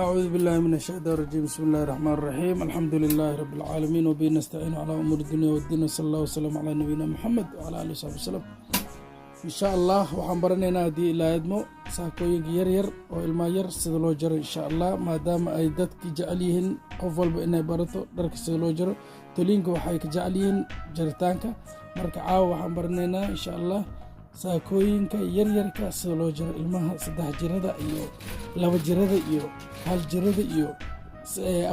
أعوذ بالله من الشيطان الرجيم. بسم الله الرحمن الرحيم. الحمد لله رب العالمين وبه نستعين على أمور الدنيا والدين. صلى الله وسلم على نبينا محمد وعلى آله وصحبه وسلم. إن شاء الله waxaan baranaynaa haddii ilaa idmo saakooyinka yaryar oo ilmaa yar sida loo jaro insha allah, maadaama ay dadki jecel yihiin qof walba inay barato dharka sida loo jaro. toliinka waxay ka jecel yihiin jaritaanka, marka caawa waxaan baranaynaa insha allah saakooyinka yaryarka sida loo jaro ilmaha 3 jirada iyo 2 jirada iyo 1 jirada iyo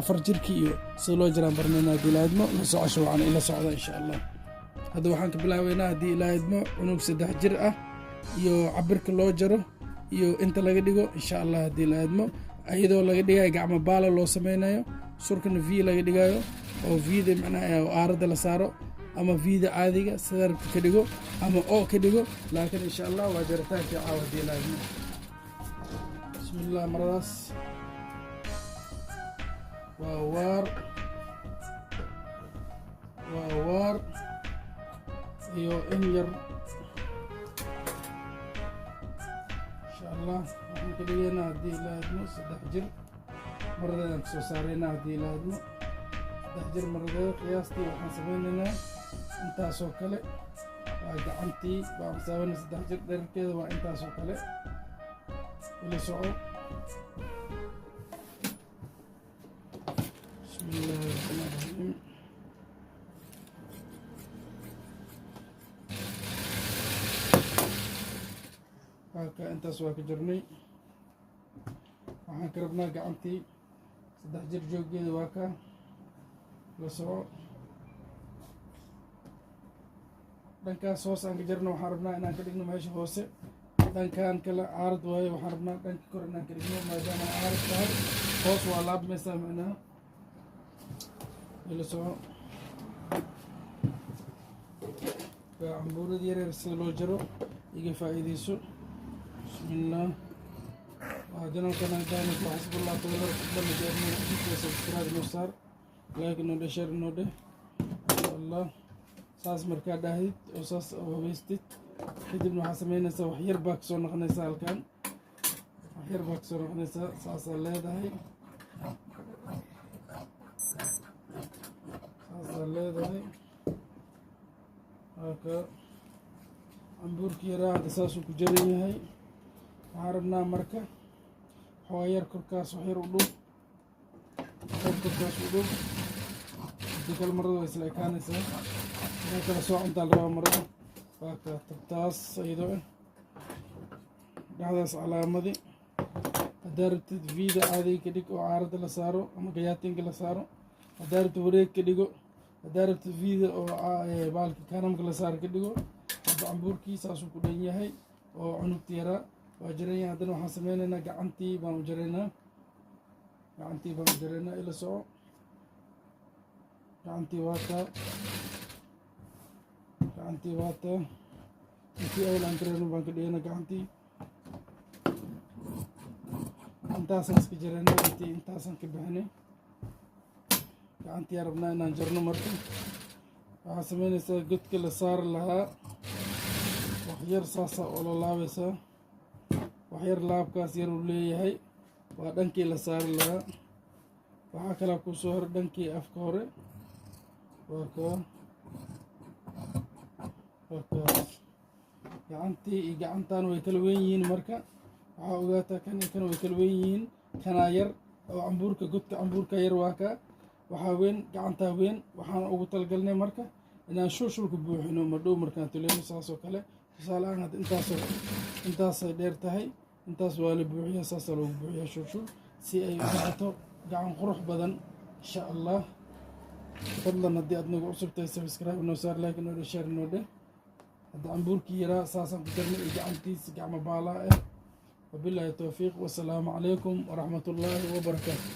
4 jirka iyo sida loo jaraan baranaynaa haddii ilaa idmo. la socosho waxaan ila socda insha allah. hadda waxaan ka bilaabaynaa haddii ilaa idmo cunug 3 jir ah iyo cabirka loo jaro iyo inta laga dhigo insha allah haddii ilaa idmo, iyadoo laga dhigayo gacmo baala loo sameynayo, surkana v laga dhigayo oo vida macnaha aaradda la saaro ama vida caadiga sida rabta ka dhigo ama oo ka dhigo, laakiin insha allah waa jaritaankii caawa haddii ilaa idmo. bismillah. maradaas waa waar iyo in yar insha allah waxaan ka dhigaynaa haddii ilaa idmo 3 jir maradeedaan kasoo saaraynaa haddii ilaa idmo 3 jir maradeeda qiyaastii waxaan sameynaynaa intaasoo kale. waa gacantii baan xisaabanay 3 jir dherarkeeda waa intaasoo kale. ila soco. bismillahi raxmaani raxiim. intaas waa ka jirnay. waxaan ka rabnaa gacantii 3 jir jooggeeda waa ka la soco. dhankaas hoos aan ka jirno waxaan rabnaa inaan ka dhigno meesha hoose. dhankan kale caarad waaye, waxaan rabnaa dhanka kor inaan ka dhigno maadaama caarad tahay. hoos waa laabmaysaa macnaha. ila soco. waa cambuurada yaryar sida loo jaro iga faa'iidayso. bismillah. janalkan haddaanad waa xisbullah toolar dhanna jeerno subscribe noo saar, like noo dheh, share noo dheh insha allah. saas markaa dhahdid oo saas oo habaystid kadibna waxaa sameynaysaa wax yar baa kasoo noqonaysaa halkan. wax yar baa kasoo noqonaysaa saasaa leedahay. haka cambuurki yaraa hadda saasuu ku jaran yahay. waxaan rabnaa marka xooga yar korkaas wax yar u dhub, korkaas u dhub. hadii kale marada waa isla ekaanaysaa. inaa kala soo cuntaa la rabaa marada. waa ka tabtaas iyadoo dhexdaas calaamadi. haddaa rabtid vida caadiga ka dhig oo caaradda la saaro ama gayaatinka la saaro. haddaa rabtid wareeg ka dhigo. haddaa rabtid vida oo baalka kanamka la saaro ka dhigo. hadda cambuurkii saasuu ku dhan yahay oo cunugta yaraa waa jaranya. haddana waxaan sameynaynaa gacantii baan u jaraynaa. ila soco. gacantii waa taa intii awal aan karayno baan ka dhigayna gacantii. intaasaan iska jarayna intii intaasaan ka bixinay. gacantii aa rabnaa inaan jarno marka. waxaa sameynaysaa godka la saari lahaa wax yar saasaa oo la laabaysaa. wax yar laabkaas yar uu leeyahay waa dhankii la saari lahaa. waxaa kalaa ku soo hor dhankii afka hore. waa kaas gacantii iyo gacantaan way kala weyn yihiin. marka waxaa ogaataa kan iyo kan way kala weyn yihiin. kanaa yar oo cambuurka godka cambuurka yar waa kaa. waxaa weyn gacantaa weyn. waxaan ugu talagalnay marka inaan shulshulka buuxino madhow markaan tuleyno saasoo kale. tusaale ahaan hadda intaasay dheer tahay, intaas waa la buuxiyaa. saasaa loogu buuxiyaa shulshul si ay u noqoto gacan qurux badan insha allah. fadlan haddii aad nagu cusub tahay subscribe noo saar, like noo dheh, share noo dheh. hadda cambuurkii yaraa saasaan ku jarnay iyo gacantiisa gacmo baalaa ah. wabilaahi towfiiq. wasalaamu calaykum waraxmatullaahi wabarakaatu.